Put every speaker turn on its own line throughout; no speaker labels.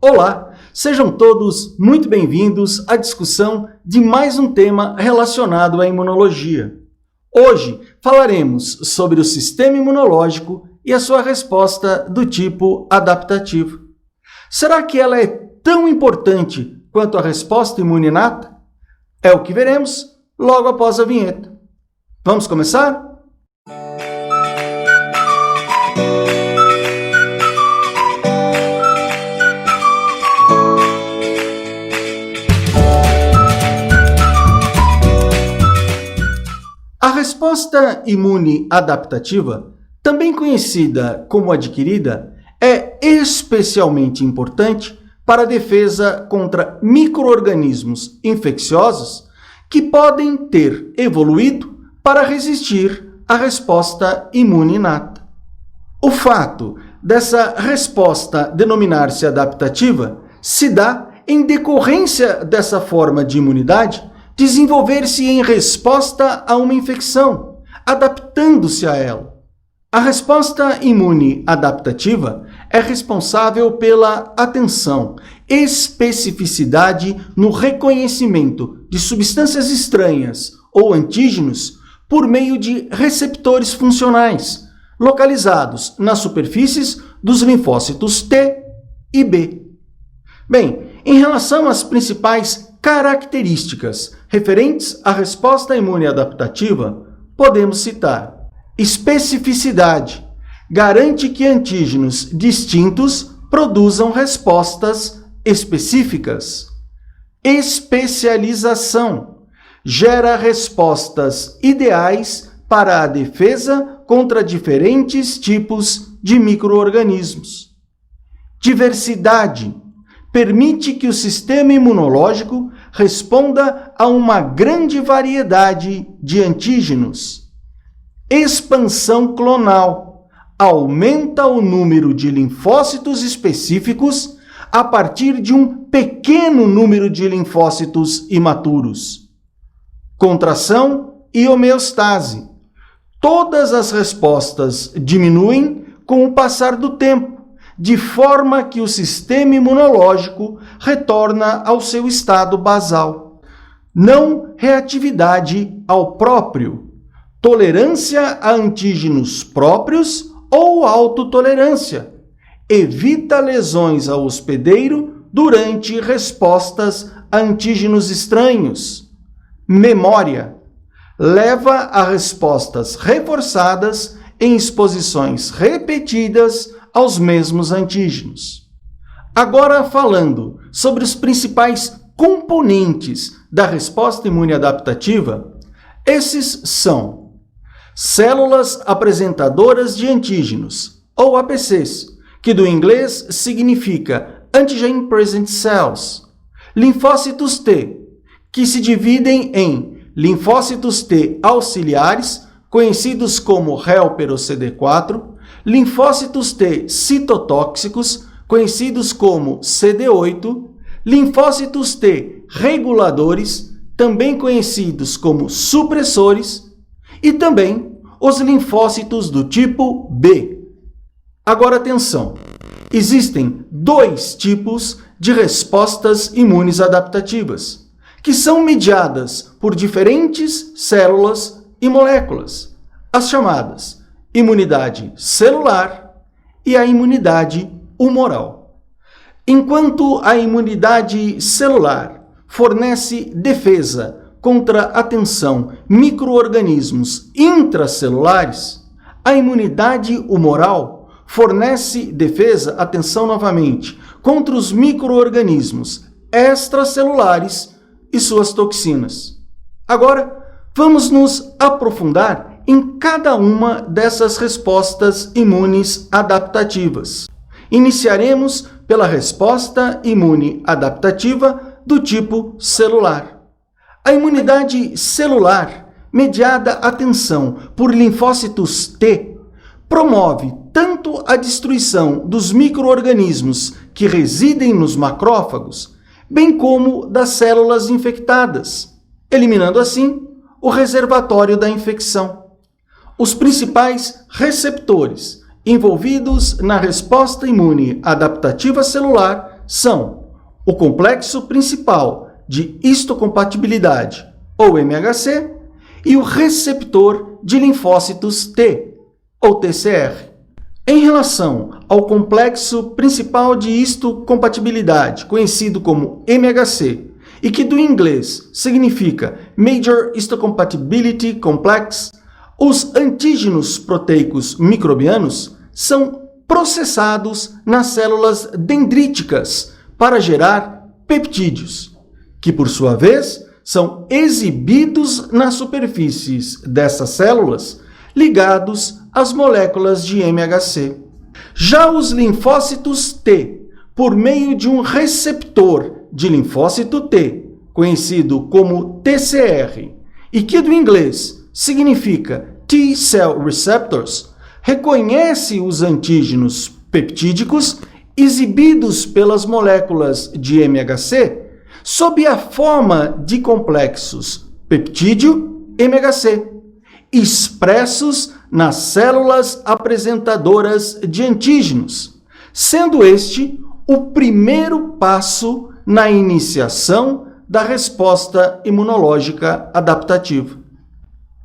Olá, sejam todos muito bem-vindos à discussão de mais um tema relacionado à imunologia. Hoje falaremos sobre o sistema imunológico e a sua resposta do tipo adaptativo. Será que ela é tão importante quanto a resposta imune inata? É o que veremos logo após a vinheta. Vamos começar? A resposta imune adaptativa, também conhecida como adquirida, é especialmente importante para a defesa contra micro-organismos infecciosos que podem ter evoluído para resistir à resposta imune inata. O fato dessa resposta denominar-se adaptativa se dá em decorrência dessa forma de imunidade desenvolver-se em resposta a uma infecção, adaptando-se a ela. A resposta imune adaptativa é responsável pela atenção, especificidade no reconhecimento de substâncias estranhas ou antígenos por meio de receptores funcionais, localizados nas superfícies dos linfócitos T e B. Bem, em relação às principais características referentes à resposta imune adaptativa, podemos citar: especificidade, garante que antígenos distintos produzam respostas específicas. Especialização, gera respostas ideais para a defesa contra diferentes tipos de micro-organismos. Diversidade, permite que o sistema imunológico responda a uma grande variedade de antígenos. Expansão clonal, aumenta o número de linfócitos específicos a partir de um pequeno número de linfócitos imaturos. Contração e homeostase, todas as respostas diminuem com o passar do tempo, de forma que o sistema imunológico retorna ao seu estado basal. Não reatividade ao próprio, tolerância a antígenos próprios ou autotolerância, evita lesões ao hospedeiro durante respostas a antígenos estranhos. Memória, leva a respostas reforçadas em exposições repetidas aos mesmos antígenos. Agora falando sobre os principais componentes da resposta imune adaptativa, esses são células apresentadoras de antígenos, ou APCs, que do inglês significa Antigen Present Cells, linfócitos T, que se dividem em linfócitos T auxiliares, conhecidos como helper ou CD4, linfócitos T citotóxicos, conhecidos como CD8, linfócitos T reguladores, também conhecidos como supressores, e também os linfócitos do tipo B. Agora atenção, existem dois tipos de respostas imunes adaptativas, que são mediadas por diferentes células e moléculas, as chamadas imunidade celular e a imunidade humoral. Enquanto a imunidade celular fornece defesa contra a tensão micro-organismos intracelulares, a imunidade humoral fornece defesa, atenção novamente, contra os micro-organismos extracelulares e suas toxinas. Agora, vamos nos aprofundar em cada uma dessas respostas imunes adaptativas. Iniciaremos pela resposta imune adaptativa do tipo celular. A imunidade celular, mediada a tensão por linfócitos T, promove tanto a destruição dos micro-organismos que residem nos macrófagos, bem como das células infectadas, eliminando assim o reservatório da infecção. Os principais receptores envolvidos na resposta imune adaptativa celular são o complexo principal de histocompatibilidade, ou MHC, e o receptor de linfócitos T, ou TCR. Em relação ao complexo principal de histocompatibilidade, conhecido como MHC, e que do inglês significa Major Histocompatibility Complex, os antígenos proteicos microbianos são processados nas células dendríticas para gerar peptídeos, que por sua vez são exibidos nas superfícies dessas células ligados às moléculas de MHC. Já os linfócitos T, por meio de um receptor de linfócito T, conhecido como TCR, e que do inglês significa T-cell receptors, reconhece os antígenos peptídicos exibidos pelas moléculas de MHC sob a forma de complexos peptídeo-MHC, expressos nas células apresentadoras de antígenos, sendo este o primeiro passo na iniciação da resposta imunológica adaptativa.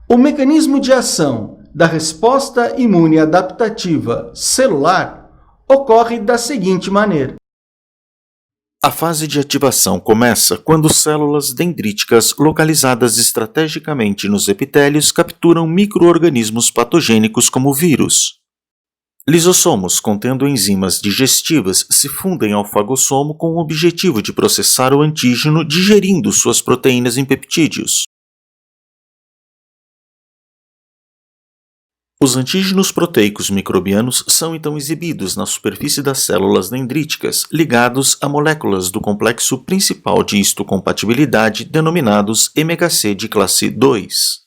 O mecanismo de ação da resposta imune adaptativa celular ocorre da seguinte maneira.
A fase de ativação começa quando células dendríticas localizadas estrategicamente nos epitélios capturam micro-organismos patogênicos como vírus. Lisossomos contendo enzimas digestivas se fundem ao fagossomo com o objetivo de processar o antígeno digerindo suas proteínas em peptídeos. Os antígenos proteicos microbianos são então exibidos na superfície das células dendríticas, ligados a moléculas do complexo principal de histocompatibilidade denominados MHC de classe 2.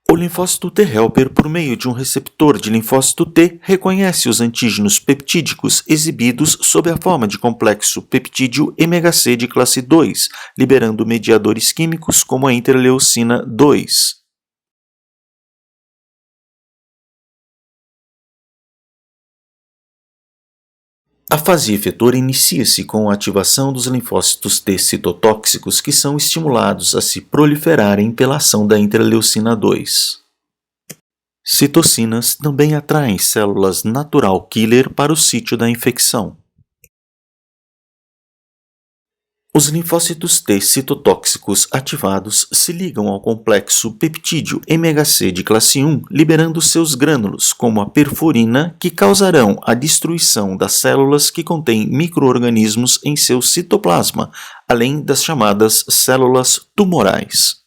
O linfócito T helper, por meio de um receptor de linfócito T, reconhece os antígenos peptídicos exibidos sob a forma de complexo peptídeo MHC de classe 2, liberando mediadores químicos como a interleucina 2. A fase efetora inicia-se com a ativação dos linfócitos T citotóxicos que são estimulados a se proliferarem pela ação da interleucina 2. Citocinas também atraem células natural killer para o sítio da infecção. Os linfócitos T citotóxicos ativados se ligam ao complexo peptídeo MHC de classe 1, liberando seus grânulos, como a perforina, que causarão a destruição das células que contêm micro-organismos em seu citoplasma, além das chamadas células tumorais.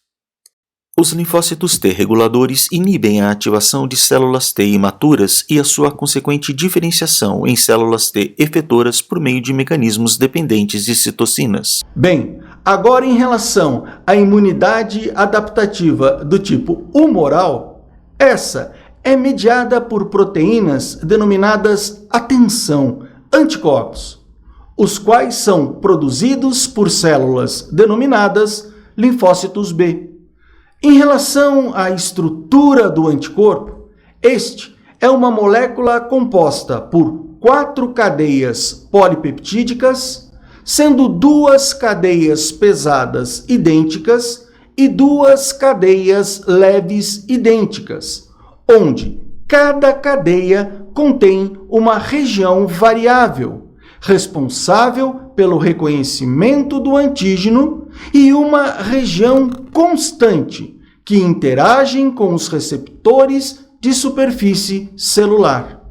Os linfócitos T reguladores inibem a ativação de células T imaturas e a sua consequente diferenciação em células T efetoras por meio de mecanismos dependentes de citocinas.
Bem, agora em relação à imunidade adaptativa do tipo humoral, essa é mediada por proteínas denominadas, atenção, anticorpos, os quais são produzidos por células denominadas linfócitos B. Em relação à estrutura do anticorpo, este é uma molécula composta por 4 cadeias polipeptídicas, sendo 2 cadeias pesadas idênticas e 2 cadeias leves idênticas, onde cada cadeia contém uma região variável, responsável pelo reconhecimento do antígeno, e uma região constante, que interagem com os receptores de superfície celular.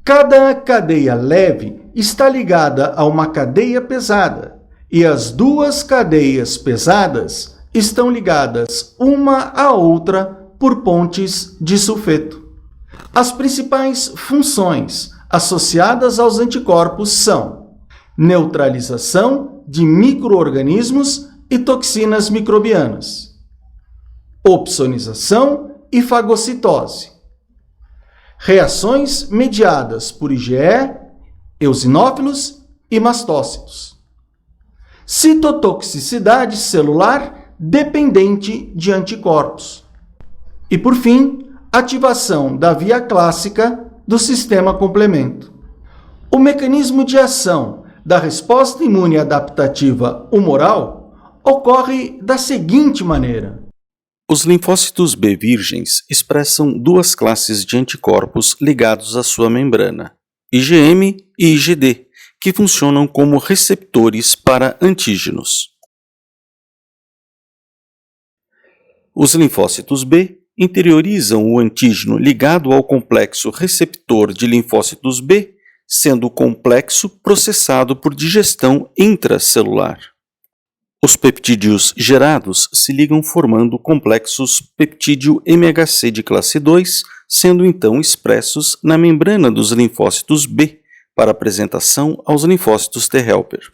Cada cadeia leve está ligada a uma cadeia pesada, e as 2 cadeias pesadas estão ligadas uma à outra por pontes de sulfeto. As principais funções associadas aos anticorpos são neutralização de micro-organismos e toxinas microbianas, opsonização e fagocitose, reações mediadas por IgE, eosinófilos e mastócitos, citotoxicidade celular dependente de anticorpos e, por fim, ativação da via clássica do sistema complemento. O mecanismo de ação da resposta imune adaptativa humoral ocorre da seguinte maneira.
Os linfócitos B virgens expressam duas classes de anticorpos ligados à sua membrana, IgM e IgD, que funcionam como receptores para antígenos. Os linfócitos B interiorizam o antígeno ligado ao complexo receptor de linfócitos B, sendo o complexo processado por digestão intracelular. Os peptídeos gerados se ligam formando complexos peptídeo MHC de classe 2, sendo então expressos na membrana dos linfócitos B para apresentação aos linfócitos T helper.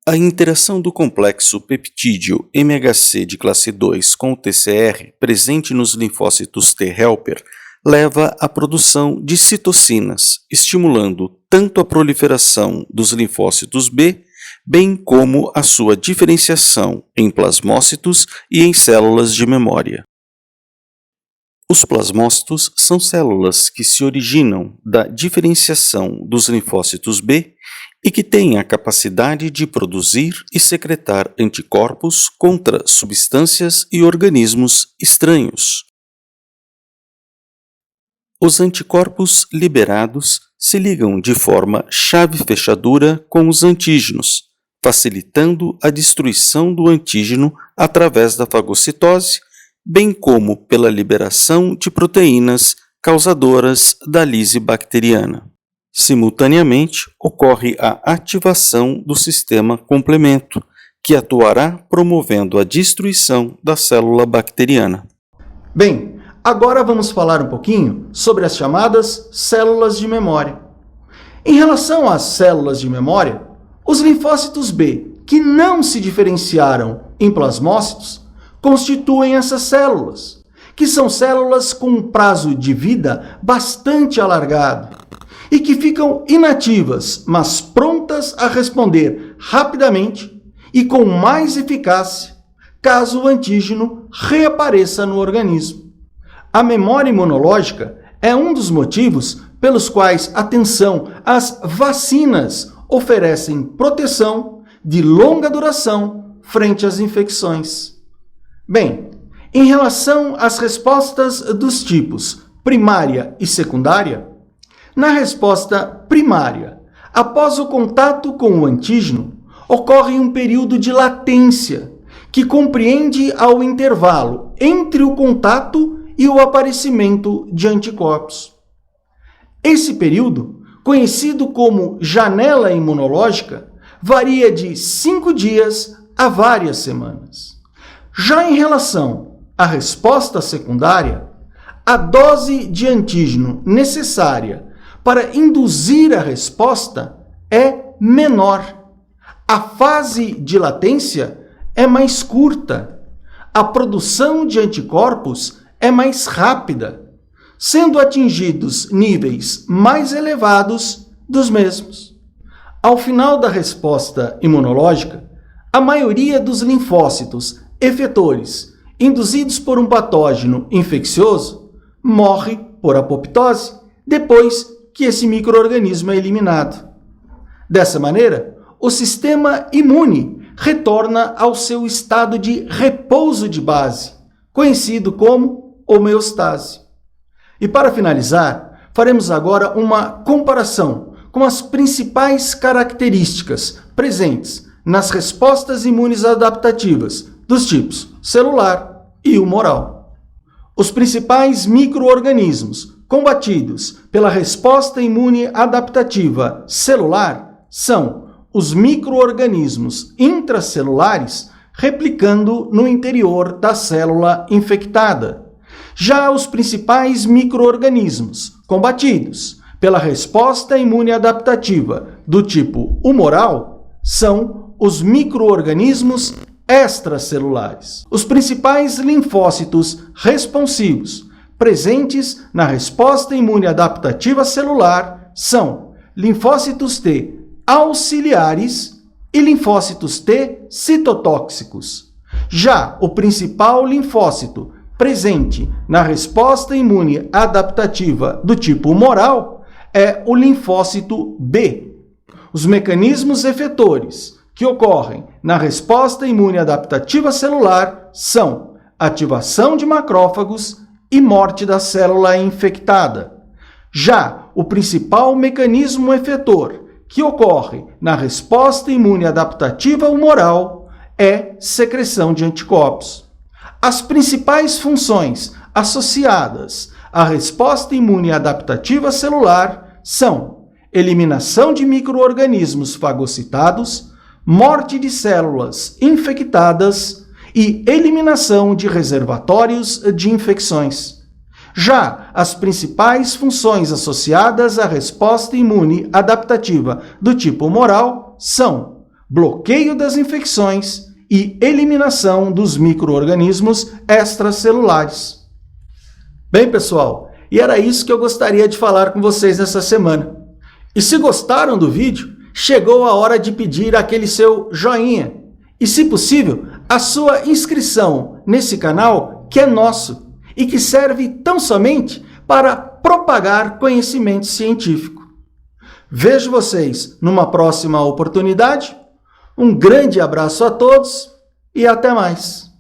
A interação do complexo peptídeo MHC de classe 2 com o TCR presente nos linfócitos T helper leva à produção de citocinas, estimulando tanto a proliferação dos linfócitos B, bem como a sua diferenciação em plasmócitos e em células de memória. Os plasmócitos são células que se originam da diferenciação dos linfócitos B e que têm a capacidade de produzir e secretar anticorpos contra substâncias e organismos estranhos. Os anticorpos liberados se ligam de forma chave-fechadura com os antígenos, facilitando a destruição do antígeno através da fagocitose, bem como pela liberação de proteínas causadoras da lise bacteriana. Simultaneamente, ocorre a ativação do sistema complemento, que atuará promovendo a destruição da célula bacteriana.
Bem, agora vamos falar um pouquinho sobre as chamadas células de memória. Em relação às células de memória, os linfócitos B, que não se diferenciaram em plasmócitos, constituem essas células, que são células com um prazo de vida bastante alargado e que ficam inativas, mas prontas a responder rapidamente e com mais eficácia caso o antígeno reapareça no organismo. A memória imunológica é um dos motivos pelos quais, atenção, as vacinas oferecem proteção de longa duração frente às infecções. Bem, em relação às respostas dos tipos primária e secundária, na resposta primária, após o contato com o antígeno, ocorre um período de latência que compreende ao intervalo entre o contato e o aparecimento de anticorpos. Esse período, conhecido como janela imunológica, varia de 5 dias a várias semanas. Já em relação à resposta secundária, a dose de antígeno necessária para induzir a resposta é menor. A fase de latência é mais curta. A produção de anticorpos é mais rápida, sendo atingidos níveis mais elevados dos mesmos. Ao final da resposta imunológica, a maioria dos linfócitos efetores induzidos por um patógeno infeccioso morre por apoptose depois que esse micro-organismo é eliminado. Dessa maneira, o sistema imune retorna ao seu estado de repouso de base, conhecido como homeostase. E para finalizar, faremos agora uma comparação com as principais características presentes nas respostas imunes adaptativas dos tipos celular e humoral. Os principais micro-organismos combatidos pela resposta imune adaptativa celular são os micro-organismos intracelulares replicando no interior da célula infectada. Já os principais micro-organismos combatidos pela resposta imune adaptativa do tipo humoral são os micro-organismos extracelulares. Os principais linfócitos responsivos presentes na resposta imune adaptativa celular são linfócitos T auxiliares e linfócitos T citotóxicos. Já o principal linfócito presente na resposta imune adaptativa do tipo humoral é o linfócito B. Os mecanismos efetores que ocorrem na resposta imune adaptativa celular são ativação de macrófagos e morte da célula infectada. Já o principal mecanismo efetor que ocorre na resposta imune adaptativa humoral é secreção de anticorpos. As principais funções associadas à resposta imune adaptativa celular são eliminação de micro-organismos fagocitados, morte de células infectadas e eliminação de reservatórios de infecções. Já as principais funções associadas à resposta imune adaptativa do tipo humoral são bloqueio das infecções e eliminação dos micro-organismos extracelulares. Bem, pessoal, e era isso que eu gostaria de falar com vocês nessa semana. E se gostaram do vídeo, chegou a hora de pedir aquele seu joinha e, se possível, a sua inscrição nesse canal que é nosso e que serve tão somente para propagar conhecimento científico. Vejo vocês numa próxima oportunidade. Um grande abraço a todos e até mais!